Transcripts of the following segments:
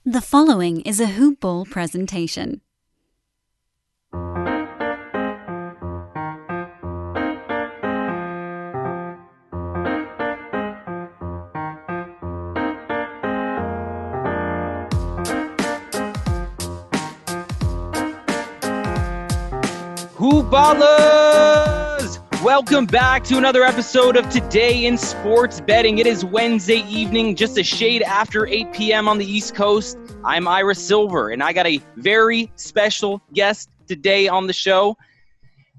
The following is a Hoop Ball presentation. Hoop Ballers! Welcome back to another episode of Today in Sports Betting. It is Wednesday evening, just a shade after 8 p.m. on the East Coast. I'm Ira Silver, and I got a very special guest today on the show.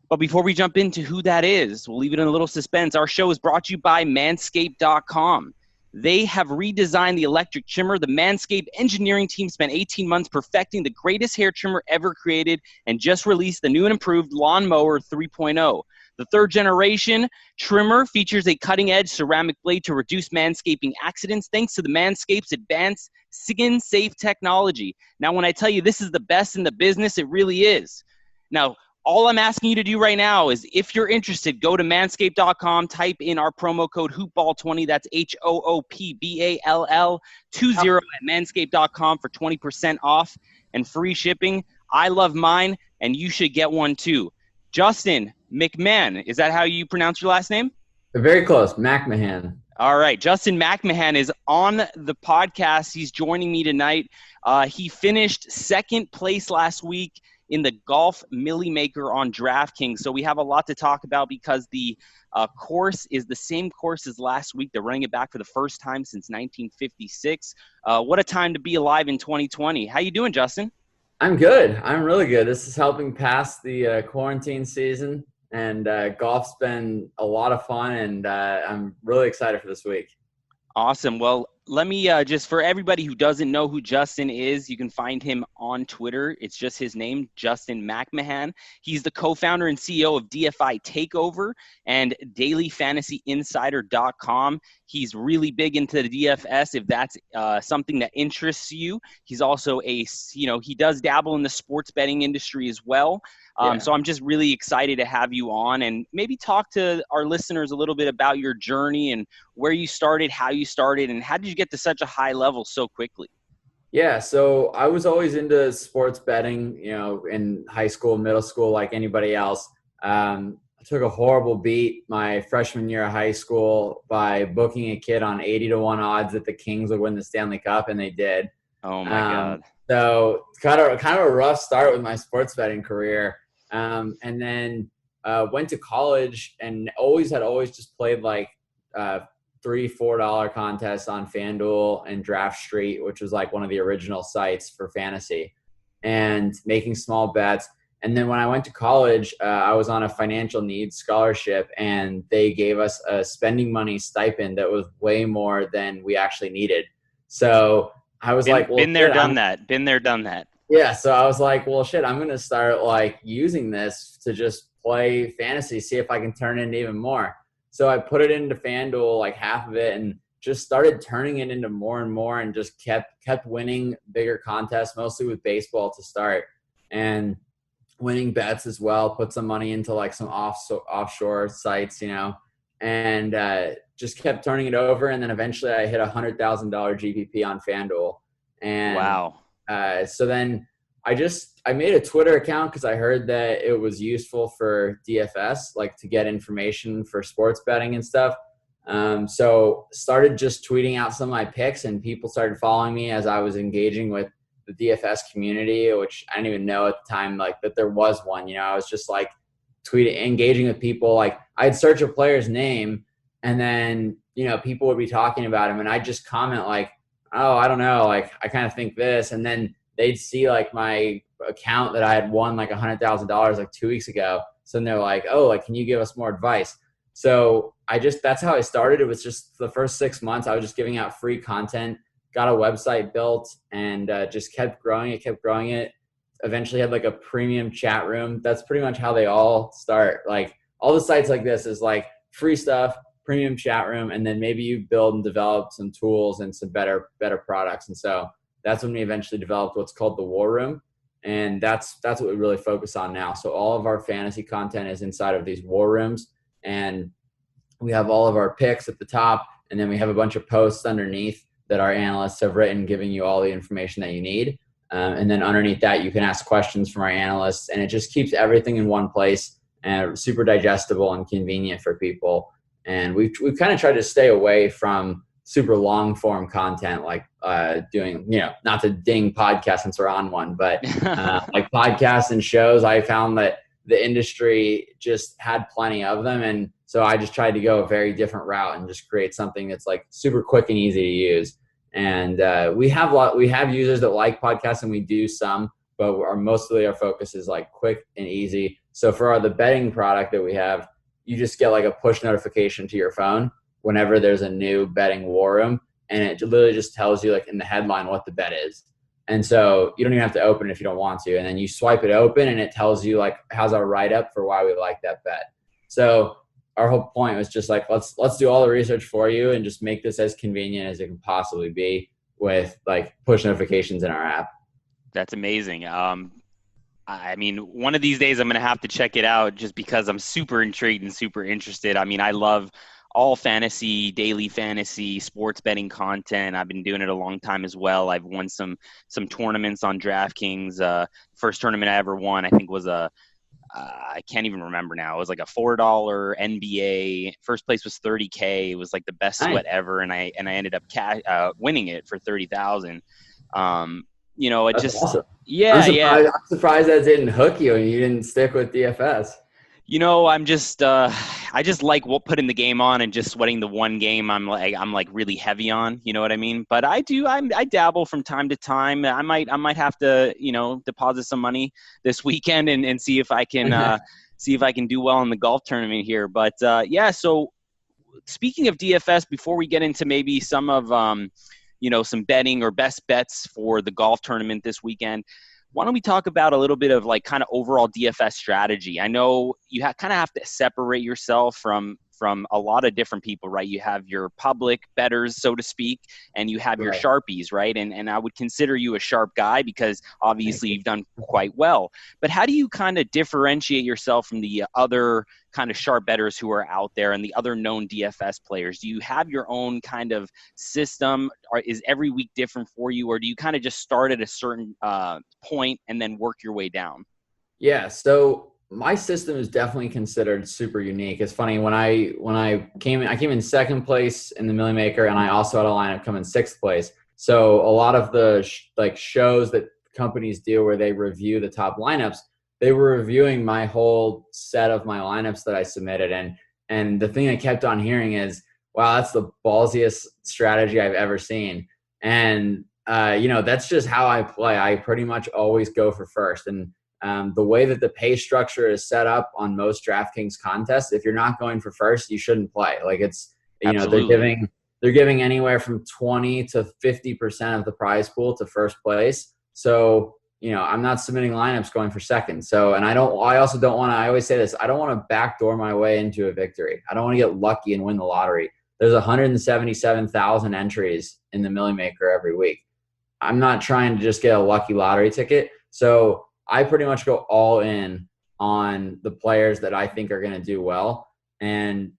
But before we jump into who that is, we'll leave it in a little suspense. Our show is brought to you by Manscaped.com. They have redesigned the electric trimmer. The Manscaped engineering team spent 18 months perfecting the greatest hair trimmer ever created and just released the new and improved Lawnmower 3.0. The third generation trimmer features a cutting-edge ceramic blade to reduce manscaping accidents thanks to the Manscaped's advanced skin-safe technology. Now, when I tell you this is the best in the business, it really is. Now, all I'm asking you to do right now is, if you're interested, go to manscaped.com, type in our promo code HoopBall20, that's HOOPBALL20 at manscaped.com for 20% off and free shipping. I love mine, and you should get one too. Justin Macmahan, is that how you pronounce your last name? Very close, Macmahan. All right, Justin Macmahan is on the podcast. He's joining me tonight. He finished second place last week in the golf Millie Maker on DraftKings. So we have a lot to talk about because the course is the same course as last week. They're running it back for the first time since 1956. What a time to be alive in 2020. How you doing, Justin? I'm good. I'm really good. This is helping pass the quarantine season, and golf's been a lot of fun, and I'm really excited for this week. Awesome. Well, let me just, for everybody who doesn't know who Justin is, you can find him on Twitter. It's just his name, Justin Macmahan. He's the co-founder and CEO of DFI Takeover and dailyfantasyinsider.com. He's really big into the DFS if that's something that interests you. He's also he does dabble in the sports betting industry as well. So I'm just really excited to have you on and maybe talk to our listeners a little bit about your journey and where you started, how you started, and how did you get to such a high level so quickly? Yeah, so I was always into sports betting, in high school, middle school, like anybody else. I took a horrible beat my freshman year of high school by booking a kid on 80-1 odds that the Kings would win the Stanley Cup, and they did. Oh, my God. So kind of a rough start with my sports betting career. And then went to college and always just played like $3-4 contests on FanDuel and Draft Street, which was like one of the original sites for fantasy, and making small bets. And then when I went to college, I was on a financial needs scholarship, and they gave us a spending money stipend that was way more than we actually needed. So I was like, well, been there, done that. Yeah, so I was like, well, shit, I'm going to start like using this to just play fantasy, see if I can turn it into even more. So I put it into FanDuel, like half of it, and just started turning it into more and more, and just kept winning bigger contests, mostly with baseball to start, and winning bets as well. Put some money into like some offshore sites, and just kept turning it over. And then eventually I hit $100,000 GPP on FanDuel. And wow. So then I made a Twitter account because I heard that it was useful for DFS, like to get information for sports betting and stuff. So started just tweeting out some of my picks, and people started following me as I was engaging with the DFS community, which I didn't even know at the time, like that there was one. I was just like engaging with people. Like I'd search a player's name, and then people would be talking about him, and I'd just comment like, oh, I don't know, like I kind of think this, and then they'd see like my account that I had won like $100,000 like 2 weeks ago. So then they're like, oh, like, can you give us more advice? So that's how I started. It was just the first 6 months. I was just giving out free content, got a website built, and just kept growing it. Eventually had like a premium chat room. That's pretty much how they all start. Like all the sites like this is like free stuff, premium chat room, and then maybe you build and develop some tools and some better products. And so that's when we eventually developed what's called the War Room, and that's what we really focus on now. So all of our fantasy content is inside of these war rooms, and we have all of our picks at the top, and then we have a bunch of posts underneath that our analysts have written, giving you all the information that you need. And then underneath that, you can ask questions from our analysts, and it just keeps everything in one place and super digestible and convenient for people. And we've kind of tried to stay away from super long form content, like doing, not to ding podcasts since we're on one, but like podcasts and shows. I found that the industry just had plenty of them. And so I just tried to go a very different route and just create something that's like super quick and easy to use. And we have users that like podcasts, and we do some, but mostly our focus is like quick and easy. So for the betting product that we have, you just get like a push notification to your phone whenever there's a new betting war room, and it literally just tells you like in the headline what the bet is. And so you don't even have to open it if you don't want to. And then you swipe it open and it tells you like, how's our write-up for why we like that bet. So our whole point was just like, let's do all the research for you and just make this as convenient as it can possibly be with like push notifications in our app. That's amazing. I mean, one of these days I'm going to have to check it out just because I'm super intrigued and super interested. I mean, I love all fantasy, daily fantasy, sports betting content. I've been doing it a long time as well. I've won some tournaments on DraftKings. First tournament I ever won, I think, was I can't even remember now. It was like a $4 NBA. First place was $30K. It was like the best sweat ever, and I ended up winning it for $30,000. It That's just awesome. yeah, I'm surprised that didn't hook you and you didn't stick with DFS. I'm just I just like putting the game on and just sweating the one game I'm like really heavy on, you know what I mean? But I dabble from time to time. I might have to, deposit some money this weekend and see if I can do well in the golf tournament here. But so speaking of DFS, before we get into maybe some of some betting or best bets for the golf tournament this weekend, why don't we talk about a little bit of like kind of overall DFS strategy? I know you kind of have to separate yourself from a lot of different people, right? You have your public bettors, so to speak, and you have your Sharpies, right? And I would consider you a sharp guy because obviously you've done quite well. But how do you kind of differentiate yourself from the other kind of sharp bettors who are out there and the other known DFS players? Do you have your own kind of system, or is every week different for you, or do you kind of just start at a certain point and then work your way down? Yeah, so my system is definitely considered super unique. It's funny, when I came in second place in the Millie Maker, and I also had a lineup come in sixth place. So a lot of the shows that companies do where they review the top lineups, they were reviewing my whole set of my lineups that I submitted. And the thing I kept on hearing is, wow, that's the ballsiest strategy I've ever seen. And, that's just how I play. I pretty much always go for first. And the way that the pay structure is set up on most DraftKings contests, if you're not going for first, you shouldn't play. Like it's, Absolutely. they're giving anywhere from 20 to 50% of the prize pool to first place. So, I'm not submitting lineups going for second. So, and I also don't want to, I always say this, I don't want to backdoor my way into a victory. I don't want to get lucky and win the lottery. There's 177,000 entries in the Millie Maker every week. I'm not trying to just get a lucky lottery ticket. So I pretty much go all in on the players that I think are going to do well. And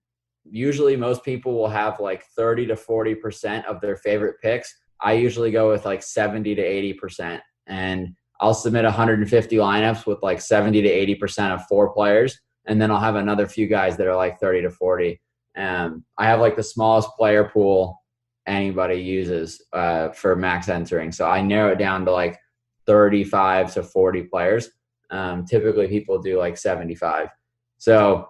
usually most people will have like 30 to 40% of their favorite picks. I usually go with like 70 to 80%. And I'll submit 150 lineups with like 70 to 80% of 4 players. And then I'll have another few guys that are like 30 to 40. I have like the smallest player pool anybody uses for max entering. So I narrow it down to like 35 to 40 players. Typically people do like 75. So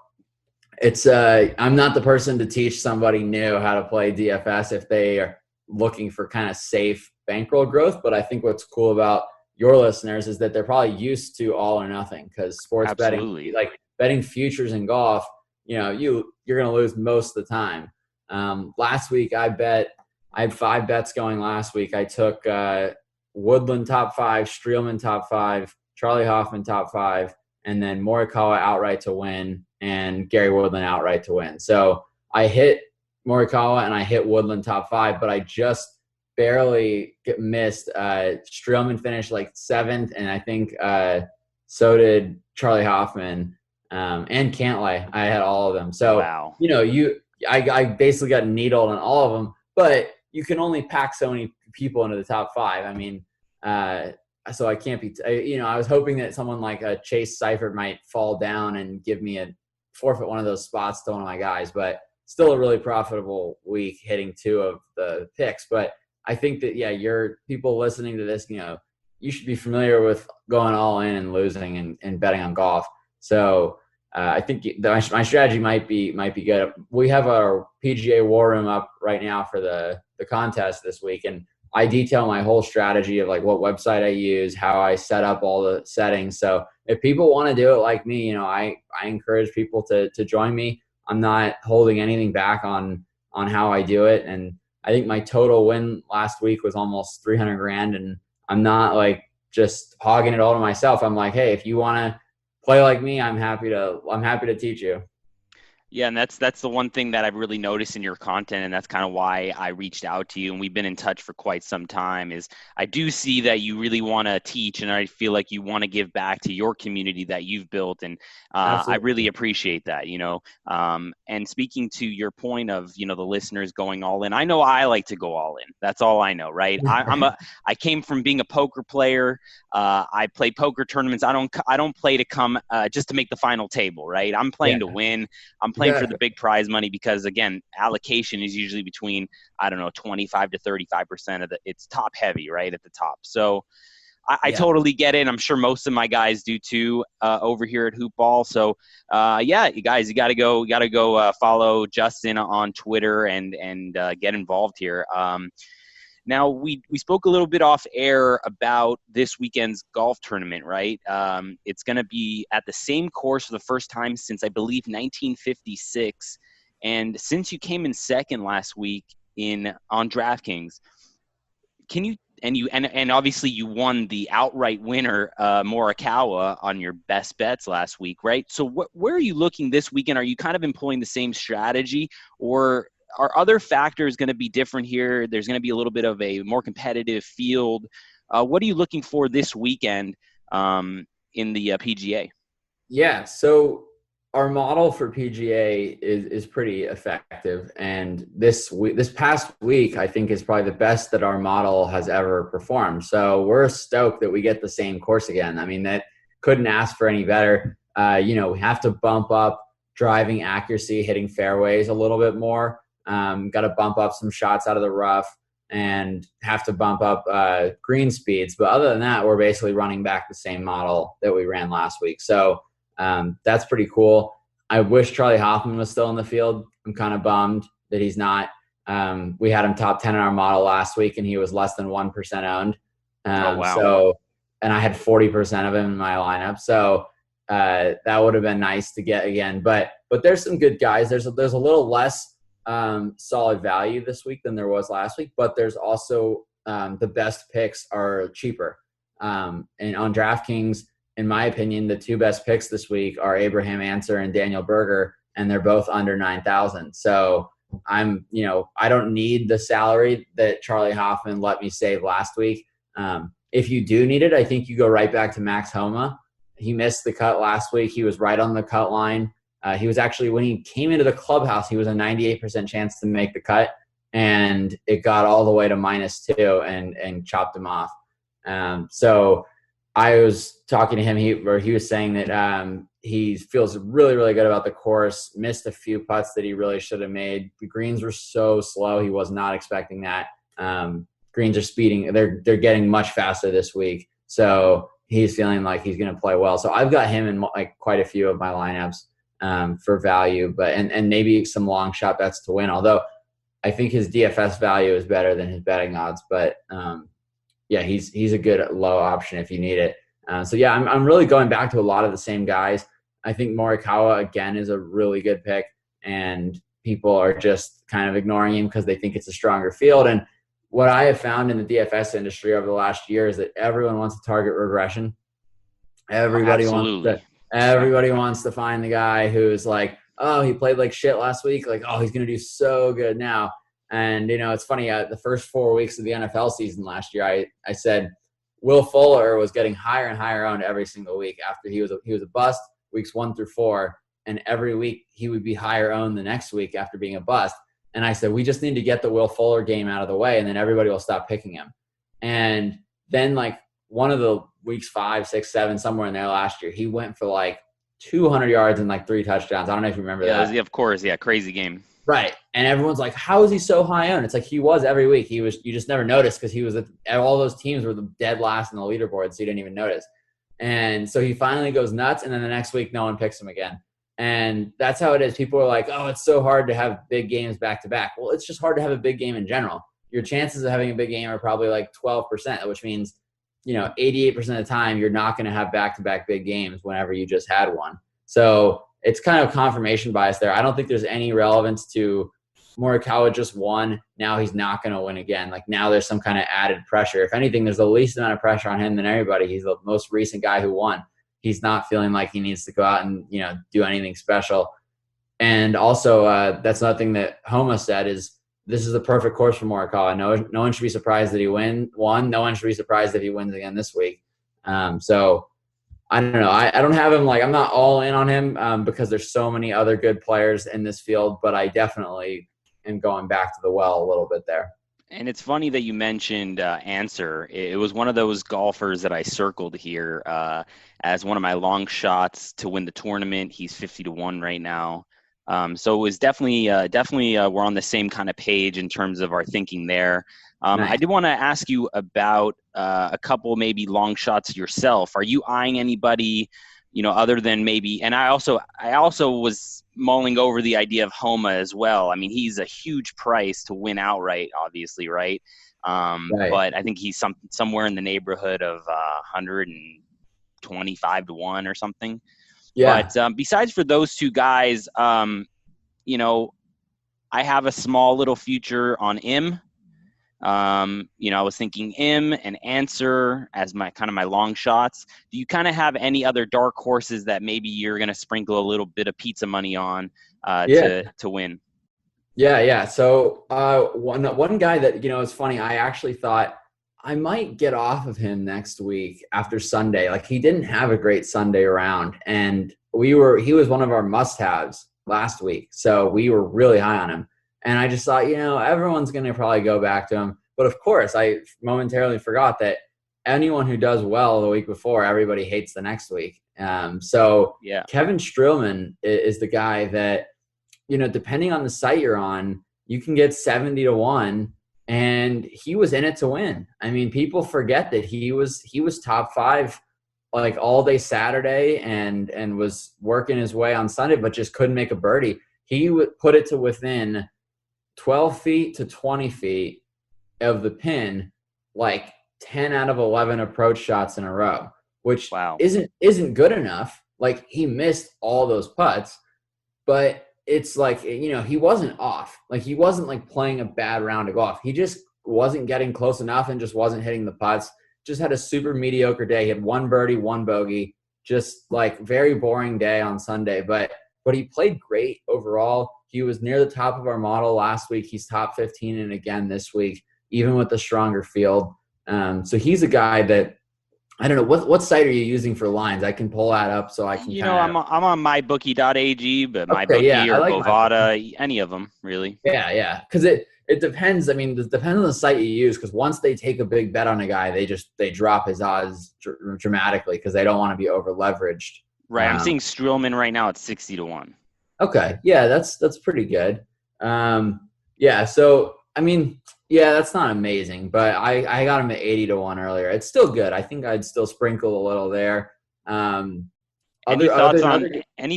it's I'm not the person to teach somebody new how to play DFS if they are looking for kind of safe bankroll growth. But I think what's cool about your listeners is that they're probably used to all or nothing, because sports Absolutely. betting, like betting futures in golf, you're going to lose most of the time. Last week I had 5 bets going last week. I took Woodland top 5, Streelman top 5, Charlie Hoffman top 5, and then Morikawa outright to win and Gary Woodland outright to win. So I hit Morikawa and I hit Woodland top 5, but I just barely missed. Streelman finished like 7th, and I think so did Charlie Hoffman and Cantlay. I had all of them. So, wow. I basically got needled on all of them, but you can only pack so many people into the top 5. I mean, so I can't be, I was hoping that someone like a Chase Seifert might fall down and give me a forfeit one of those spots to one of my guys, but still a really profitable week hitting 2 of the picks. But I think that, your people listening to this, you should be familiar with going all in and losing and betting on golf. So I think my strategy might be good. We have our PGA War Room up right now for the contest this week, and I detail my whole strategy of like what website I use, how I set up all the settings. So if people want to do it like me, I encourage people to join me. I'm not holding anything back on how I do it. And I think my total win last week was almost 300 grand. And I'm not like just hogging it all to myself. I'm like, hey, if you want to play like me, I'm happy to teach you. Yeah, and that's the one thing that I've really noticed in your content, and that's kind of why I reached out to you, and we've been in touch for quite some time, is I do see that you really want to teach, and I feel like you want to give back to your community that you've built, and I really appreciate that, and speaking to your point of, the listeners going all in, I know I like to go all in. That's all I know, right? I came from being a poker player. I play poker tournaments. I don't play to come just to make the final table, right? I'm playing to win. I'm playing for the big prize money because, again, allocation is usually between, 25 to 35% of it's top heavy, right, at the top. So I totally get it. I'm sure most of my guys do too over here at Hoop Ball. So, you guys, you got to go follow Justin on Twitter and get involved here. Now, we spoke a little bit off air about this weekend's golf tournament, right? It's going to be at the same course for the first time since, I believe, 1956. And since you came in second last week on DraftKings, can you and obviously you won the outright winner, Morikawa, on your best bets last week, right? So where are you looking this weekend? Are you kind of employing the same strategy, or are other factors going to be different here? There's going to be a little bit of a more competitive field. What are you looking for this weekend in the PGA? Yeah, so our model for PGA is pretty effective, and this past week I think is probably the best that our model has ever performed. So we're stoked that we get the same course again. I mean, that couldn't ask for any better. We have to bump up driving accuracy, hitting fairways a little bit more. Got to bump up some shots out of the rough and have to bump up green speeds. But other than that, we're basically running back the same model that we ran last week. So that's pretty cool. I wish Charlie Hoffman was still in the field. I'm kind of bummed that he's not. We had him top 10 in our model last week, and he was less than 1% owned. Oh, wow. So, and I had 40% of him in my lineup. So that would have been nice to get again. But there's some good guys. There's a little less solid value this week than there was last week, but there's also the best picks are cheaper. And on DraftKings, in my opinion, the 2 best picks this week are Abraham Answer and Daniel Berger, and they're both under 9,000. So I don't need the salary that Charlie Hoffman let me save last week. If you do need it, I think you go right back to Max Homa. He missed the cut last week. He was right on the cut line. He was actually, when he came into the clubhouse, he was a 98% chance to make the cut, and it got all the way to -2 and chopped him off. So I was talking to him, he was saying that he feels really, really good about the course, missed a few putts that he really should have made. The greens were so slow. He was not expecting that. Greens are speeding. They're getting much faster this week. So he's feeling like he's going to play well. So I've got him in like quite a few of my lineups for value, but and maybe some long shot bets to win. Although I think his DFS value is better than his betting odds, but he's a good low option if you need it. I'm really going back to a lot of the same guys. I think Morikawa again is a really good pick, and people are just kind of ignoring him because they think it's a stronger field. And what I have found in the DFS industry over the last year is that everyone wants to target regression. Everybody wants to find the guy who's like, oh, he played like shit last week. Like, oh, he's going to do so good now. And, it's funny, the first 4 weeks of the NFL season last year, I said Will Fuller was getting higher and higher owned every single week after he was a bust weeks 1 through 4. And every week he would be higher owned the next week after being a bust. And I said, we just need to get the Will Fuller game out of the way, and then everybody will stop picking him. And then like one of the weeks 5, 6, 7, somewhere in there last year, he went for like 200 yards and like 3 touchdowns. I don't know if you remember that. Of course. Yeah. Crazy game. Right. And everyone's like, how is he so high owned? It's like he was every week. You just never noticed because he was at all those teams were the dead last in the leaderboard, so you didn't even notice. And so he finally goes nuts, and then the next week no one picks him again. And that's how it is. People are like, oh, it's so hard to have big games back to back. Well, it's just hard to have a big game in general. Your chances of having a big game are probably like 12%, which means, 88% of the time you're not going to have back-to-back big games whenever you just had one. So it's kind of confirmation bias there. I don't think there's any relevance to Morikawa just won. Now he's not going to win again. Like now there's some kind of added pressure. If anything, there's the least amount of pressure on him than everybody. He's the most recent guy who won. He's not feeling like he needs to go out and, do anything special. And also that's another thing that Homa said is this is the perfect course for Morikawa. No one should be surprised that he won. No one should be surprised if he wins again this week. So I don't know. I don't have him I'm not all in on him because there's so many other good players in this field, but I definitely am going back to the well a little bit there. And it's funny that you mentioned Answer. It was one of those golfers that I circled here as one of my long shots to win the tournament. He's 50-1 right now. So it was definitely we're on the same kind of page in terms of our thinking there. Nice. I did want to ask you about a couple maybe long shots yourself. Are you eyeing anybody, other than maybe? And I also was mulling over the idea of Homa as well. I mean, he's a huge price to win outright, obviously, right? Right. But I think he's somewhere in the neighborhood of 125-1 or something. Yeah. But besides for those two guys, I have a small little future on Im. I was thinking Im and Answer as my kind of my long shots. Do you kind of have any other dark horses that maybe you're going to sprinkle a little bit of pizza money on to win? Yeah. So one guy that, it's funny, I actually thought I might get off of him next week after Sunday. Like he didn't have a great Sunday round, and he was one of our must-haves last week. So we were really high on him. And I just thought, everyone's going to probably go back to him. But of course, I momentarily forgot that anyone who does well the week before, everybody hates the next week. So Kevin Streelman is the guy that, depending on the site you're on, you can get 70-1, and he was in it to win. I mean, people forget that he was top 5 like all day Saturday and was working his way on Sunday, but just couldn't make a birdie. He put it to within 12 feet to 20 feet of the pin, like 10 out of 11 approach shots in a row, which isn't good enough. Like he missed all those putts, but it's like, he wasn't off. Like he wasn't like playing a bad round of golf. He just wasn't getting close enough and just wasn't hitting the putts. Just had a super mediocre day. He had 1 birdie, 1 bogey, just like very boring day on Sunday, but he played great overall. He was near the top of our model last week. He's top 15 and again this week, even with the stronger field. So he's a guy that, I don't know, what site are you using for lines? I can pull that up so I can I'm on mybookie.ag, but MyBookie or Bovada, any of them, really. Yeah. Because it depends. I mean, it depends on the site you use, because once they take a big bet on a guy, they drop his odds dramatically because they don't want to be over leveraged. Right. I'm seeing Streelman right now at 60-1. Okay. Yeah, that's pretty good. So I mean, that's not amazing, but I got him at 80-1 earlier. It's still good. I think I'd still sprinkle a little there. Any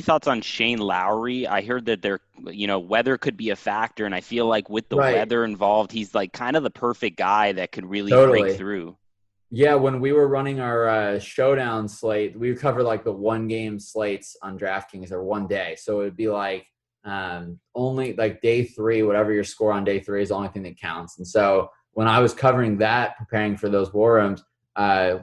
thoughts on Shane Lowry? I heard that weather could be a factor, and I feel like with the weather involved, he's like kind of the perfect guy that could really break through. Yeah, when we were running our showdown slate, we would cover like the 1-game slates on DraftKings or one day. So it would be like only like day 3, whatever your score on day 3 is the only thing that counts. And so when I was covering that, preparing for those war rooms,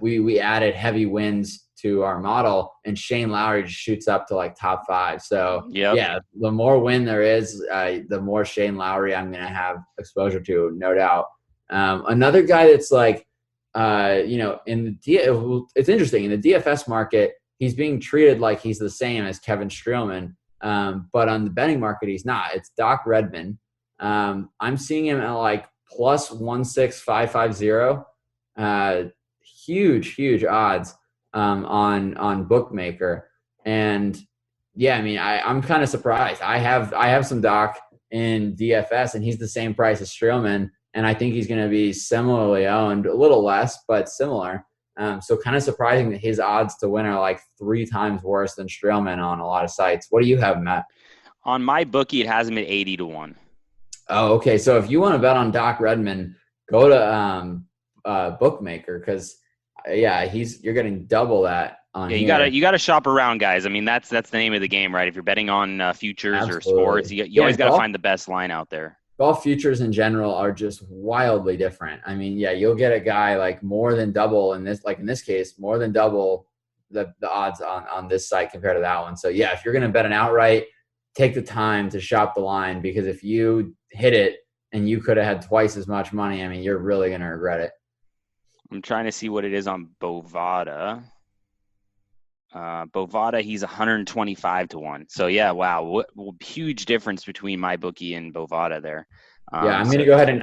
we added heavy winds to our model, and Shane Lowry just shoots up to like top 5. So the more wind there is, the more Shane Lowry I'm going to have exposure to, no doubt. Another guy that's like, it's interesting in the DFS market, he's being treated like he's the same as Kevin Streelman. But on the betting market, he's not. It's Doc Redman. I'm seeing him at like plus 16550. Huge odds on Bookmaker. And yeah, I mean, I'm kind of surprised. I have some Doc in DFS, and he's the same price as Streelman, and I think he's going to be similarly owned, a little less, but similar. So kind of surprising that his odds to win are like 3 times worse than Streelman on a lot of sites. What do you have, Matt? On my bookie, it has him at 80 to 1. Oh, okay. So if you want to bet on Doc Redman, go to Bookmaker, because you're getting double that on. Yeah, you gotta shop around, guys. I mean, that's the name of the game, right? If you're betting on futures Absolutely. or sports, you always got to find the best line out there. Golf futures in general are just wildly different. I mean, yeah, you'll get a guy like more than double in this case, more than double the odds on this site compared to that one. So yeah, if you're gonna bet an outright, take the time to shop the line, because if you hit it and you could have had twice as much money, I mean, you're really gonna regret it. I'm trying to see what it is on Bovada. Bovada, he's 125 to 1. So yeah, wow, what huge difference between my bookie and Bovada there. Yeah, I'm gonna go ahead and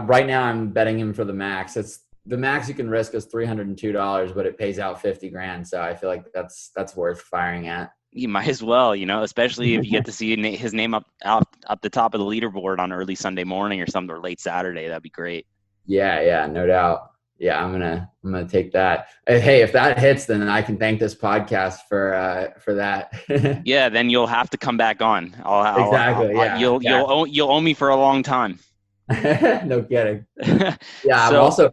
right now I'm betting him for the max. It's the max you can risk is $302, but it pays out 50 grand. So I feel like that's worth firing at. You might as well, especially if you get to see his name up the top of the leaderboard on early Sunday morning or something, or late Saturday. That'd be great. Yeah, no doubt. Yeah, I'm gonna take that. Hey, if that hits, then I can thank this podcast for that. Yeah, then you'll have to come back on. Exactly. You'll owe me for a long time. No kidding. Yeah. So, I'm also.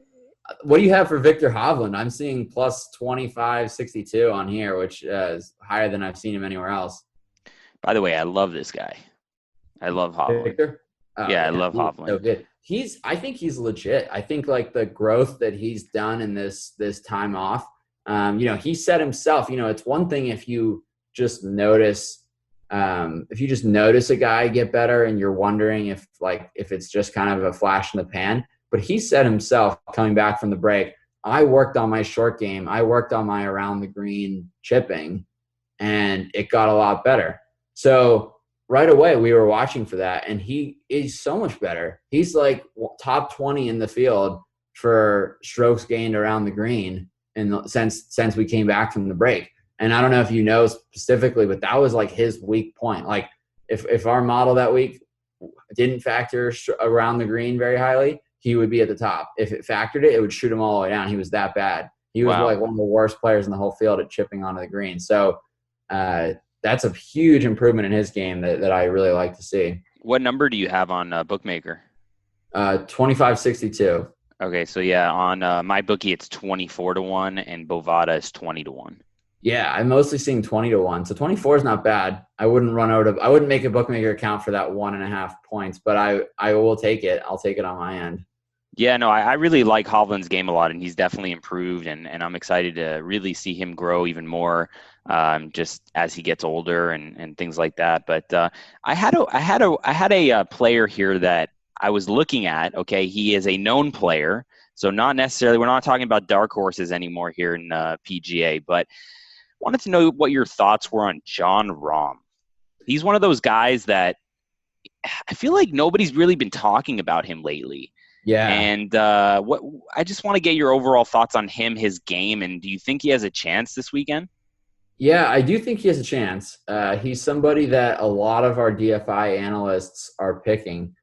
What do you have for Victor Hovland? I'm seeing plus 2562 on here, which is higher than I've seen him anywhere else. By the way, I love this guy. I love Hovland. Victor? Yeah, I love Hovland. So good. I think he's legit. I think like the growth that he's done in this time off, he said himself, it's one thing if you just notice a guy get better and you're wondering if it's just kind of a flash in the pan. But he said himself, coming back from the break, I worked on my short game. I worked on my around the green chipping, and it got a lot better. So right away, we were watching for that, and he is so much better. He's like top 20 in the field for strokes gained around the green since we came back from the break. And I don't know if you know specifically, but that was like his weak point. Like if our model that week didn't factor around the green very highly, he would be at the top. If it factored it, it would shoot him all the way down. He was that bad. He was like one of the worst players in the whole field at chipping onto the green. So that's a huge improvement in his game that I really like to see. What number do you have on Bookmaker? 2562. Okay, so yeah, on my bookie it's 24 to 1, and Bovada is 20 to 1. Yeah, I'm mostly seeing 20 to 1. So 24 is not bad. I wouldn't make a Bookmaker account for that 1.5 points, but I will take it. I'll take it on my end. Yeah, no, I really like Hovland's game a lot, and he's definitely improved, and I'm excited to really see him grow even more, just as he gets older and things like that. But I had a player here that I was looking at. Okay, he is a known player, so not necessarily, we're not talking about dark horses anymore here in PGA, but wanted to know what your thoughts were on Jon Rahm. He's one of those guys that I feel like nobody's really been talking about him lately. Yeah. And I just want to get your overall thoughts on him, his game, and do you think he has a chance this weekend? Yeah, I do think he has a chance. He's somebody that a lot of our DFI analysts are picking.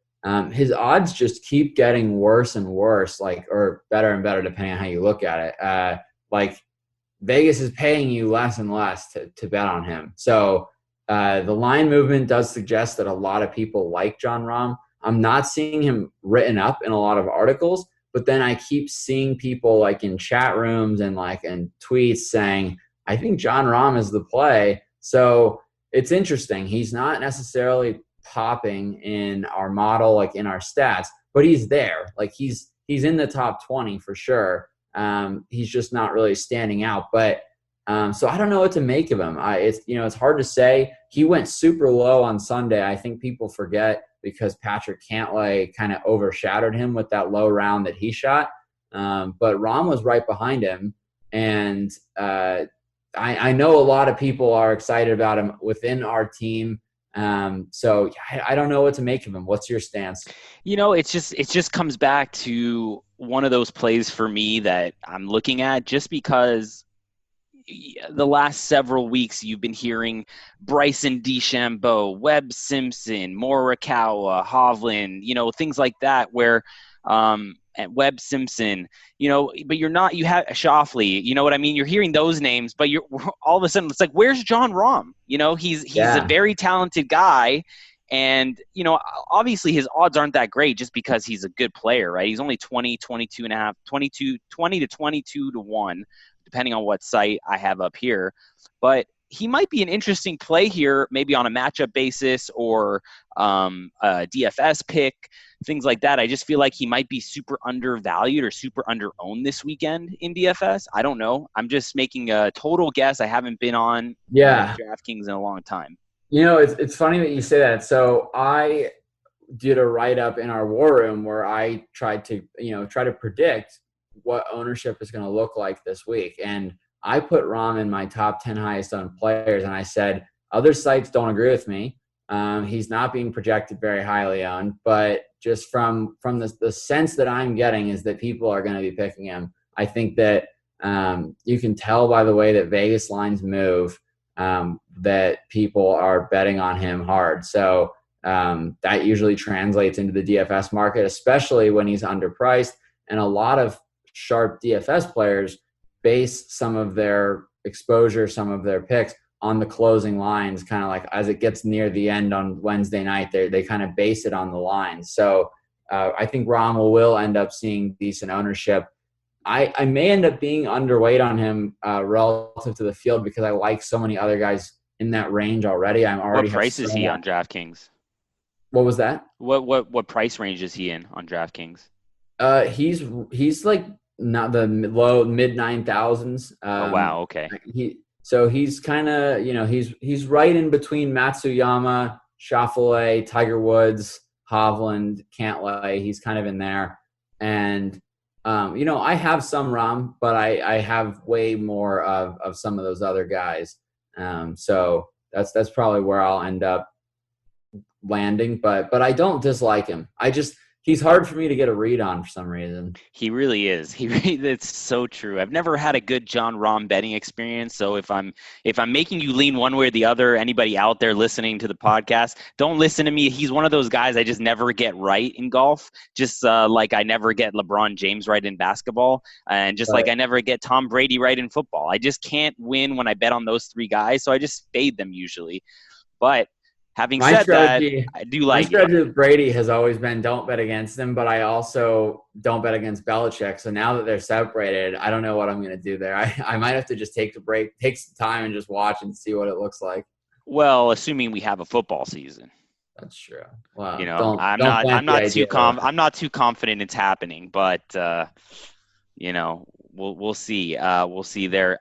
His odds just keep getting worse and worse, or better and better depending on how you look at it. Vegas is paying you less and less to bet on him. So the line movement does suggest that a lot of people like Jon Rahm. I'm not seeing him written up in a lot of articles, but then I keep seeing people in chat rooms and tweets saying, I think Jon Rahm is the play. So it's interesting. He's not necessarily popping in our model, in our stats, but he's there. He's in the top 20 for sure. He's just not really standing out, but so I don't know what to make of him. It's hard to say. He went super low on Sunday. I think people forget because Patrick Cantlay kind of overshadowed him with that low round that he shot. But Rahm was right behind him, and I know a lot of people are excited about him within our team. So I don't know what to make of him. What's your stance? It just comes back to one of those plays for me that I'm looking at, just because the last several weeks you've been hearing Bryson DeChambeau, Webb Simpson, Morikawa, Hovland, things like that, where and Webb Simpson, but you have Shoffley, you know what I mean? You're hearing those names, but you're all of a sudden, it's like, where's John Rahm? He's a very talented guy. And, obviously his odds aren't that great just because he's a good player, right? He's only 20 to 22 to 1, depending on what site I have up here. But he might be an interesting play here, maybe on a matchup basis or a DFS pick, things like that. I just feel like he might be super undervalued or super underowned this weekend in DFS. I don't know. I'm just making a total guess. I haven't been on DraftKings in a long time. It's funny that you say that. So I did a write-up in our war room where I tried to predict what ownership is going to look like this week. And I put Rahm in my top 10 highest owned players. And I said, other sites don't agree with me. He's not being projected very highly owned, but just from the sense that I'm getting is that people are going to be picking him. I think that you can tell by the way that Vegas lines move that people are betting on him hard. So that usually translates into the DFS market, especially when he's underpriced. And a lot of sharp DFS players base some of their exposure, some of their picks on the closing lines, kind of like as it gets near the end on Wednesday night, they kind of base it on the lines. So I think Rahm will end up seeing decent ownership. I may end up being underweight on him relative to the field because I like so many other guys in that range already. What price is he on DraftKings? What was that? What price range is he in on DraftKings? He's like not the low mid 9,000s. Oh wow, okay. He's kind of he's right in between Matsuyama, Schauffele, Tiger Woods, Hovland, Cantlay. He's kind of in there, and I have some Rahm, but I have way more of some of those other guys. So that's probably where I'll end up landing. But I don't dislike him. He's hard for me to get a read on for some reason. He really is. That's so true. I've never had a good John Rahm betting experience. So if I'm making you lean one way or the other, anybody out there listening to the podcast, don't listen to me. He's one of those guys I just never get right in golf. Just like I never get LeBron James right in basketball, and just like I never get Tom Brady right in football. I just can't win when I bet on those three guys. So I just fade them usually. But having said that, I do like it. My strategy with Brady has always been don't bet against him, but I also don't bet against Belichick. So now that they're separated, I don't know what I'm going to do there. I might have to just take some time and just watch and see what it looks like. Well, assuming we have a football season. That's true. Well, I'm not too confident it's happening, but we'll see. We'll see there.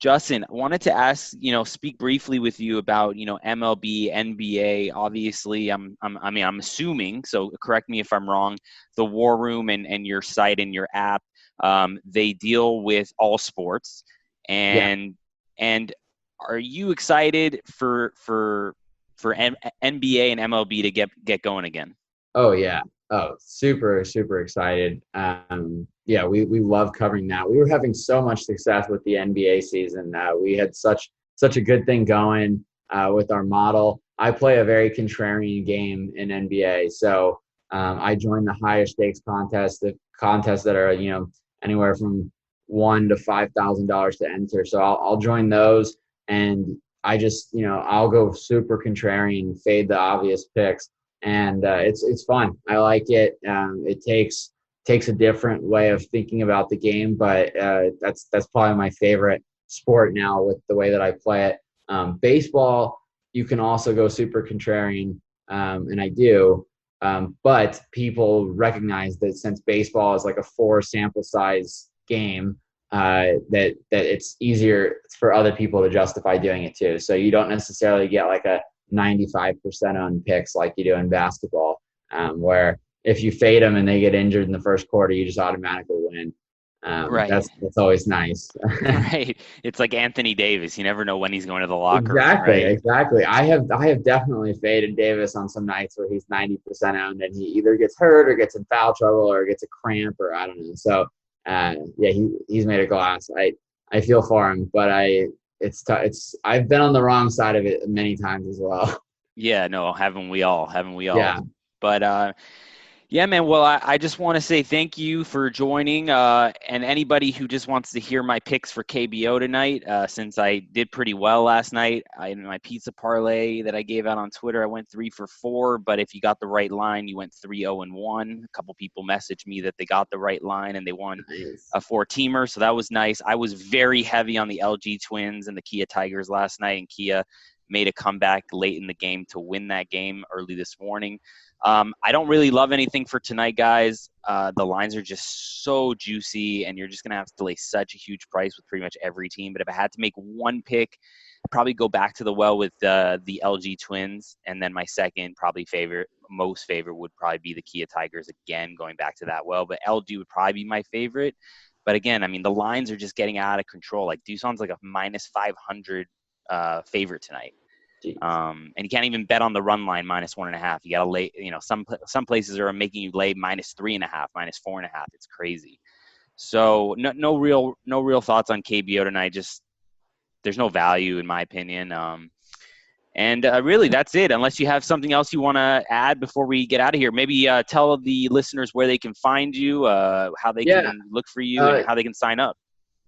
Justin, I wanted to ask, speak briefly with you about, MLB, NBA. Obviously, I'm assuming, so correct me if I'm wrong, the War Room and your site and your app, they deal with all sports. And are you excited for NBA and MLB to get going again? Oh yeah. Oh, super, super excited. We love covering that. We were having so much success with the NBA season. We had such a good thing going with our model. I play a very contrarian game in NBA. So I joined the higher stakes contests, the contests that are, anywhere from $1,000 to $5,000 to enter. So I'll join those, and I just, I'll go super contrarian, fade the obvious picks. And it's fun. I like it. It takes a different way of thinking about the game, but that's probably my favorite sport now with the way that I play it. Baseball, you can also go super contrarian, and I do. But people recognize that since baseball is like a 4 sample size game, that it's easier for other people to justify doing it too. So you don't necessarily get like a 95% on picks like you do in basketball, where if you fade them and they get injured in the first quarter, you just automatically win. Right. That's always nice. Right. It's like Anthony Davis. You never know when he's going to the locker room, Exactly, right? exactly. I have definitely faded Davis on some nights where he's 90% owned and he either gets hurt or gets in foul trouble or gets a cramp or I don't know. So yeah, he's made a glass. I feel for him, but it's I've been on the wrong side of it many times as well. Yeah, no, haven't we all? Haven't we all? Yeah. But yeah, man. Well, I just want to say thank you for joining. And anybody who just wants to hear my picks for KBO tonight, since I did pretty well last night, in my pizza parlay that I gave out on Twitter, I went 3 for 4. But if you got the right line, you went 3-0-1. A couple people messaged me that they got the right line and they won Nice. a 4-teamer. So that was nice. I was very heavy on the LG Twins and the Kia Tigers last night, and Kia made a comeback late in the game to win that game early this morning. I don't really love anything for tonight, guys. The lines are just so juicy, and you're just going to have to lay such a huge price with pretty much every team. But if I had to make one pick, I'd probably go back to the well with the LG Twins, and then my second most favorite would probably be the Kia Tigers again, going back to that well. But LG would probably be my favorite. But again, I mean, the lines are just getting out of control. Like Doosan's like a minus 500 favorite tonight. And you can't even bet on the run line minus 1.5. You got to lay, some places are making you lay minus 3.5, minus 4.5. It's crazy. So no real thoughts on KBO tonight. Just there's no value in my opinion. And really that's it. Unless you have something else you want to add before we get out of here, maybe tell the listeners where they can find you, how they can look for you, and how they can sign up.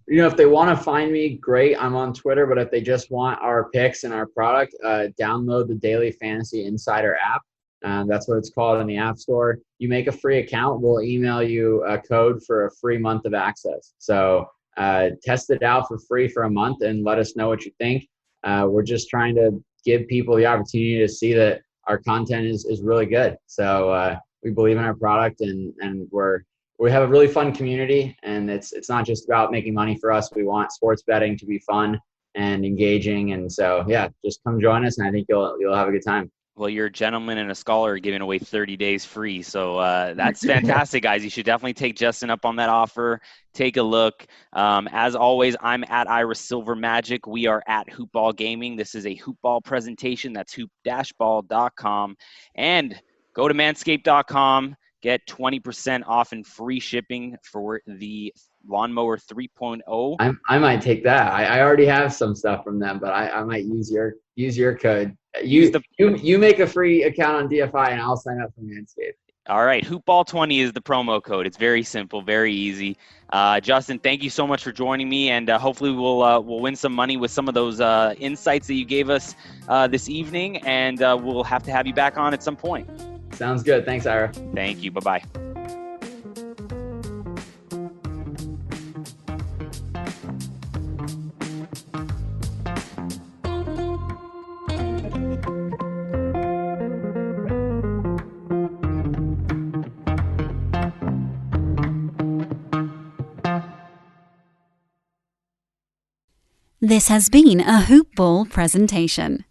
If they want to find me, great. I'm on Twitter, but if they just want our picks and our product, download the Daily Fantasy Insider app. That's what it's called in the App Store. You make a free account, we'll email you a code for a free month of access. So test it out for free for a month and let us know what you think. We're just trying to give people the opportunity to see that our content is really good. So we believe in our product and we have a really fun community, and it's not just about making money for us. We want sports betting to be fun and engaging, and so yeah, just come join us, and I think you'll have a good time. Well, you're a gentleman and a scholar giving away 30 days free, so that's fantastic, guys. You should definitely take Justin up on that offer. Take a look. As always, I'm at Ira Silver Magic. We are at Hoopball Gaming. This is a Hoopball presentation. That's hoop-ball.com, and go to manscaped.com. Get 20% off and free shipping for the Lawnmower 3.0. I might take that. I already have some stuff from them, but I might use your code. You make a free account on DFI, and I'll sign up for Manscaped. All right, Hoopball20 is the promo code. It's very simple, very easy. Justin, thank you so much for joining me, and hopefully we'll win some money with some of those insights that you gave us this evening, and we'll have to have you back on at some point. Sounds good. Thanks, Ira. Thank you. Bye-bye. This has been a Hoop Ball presentation.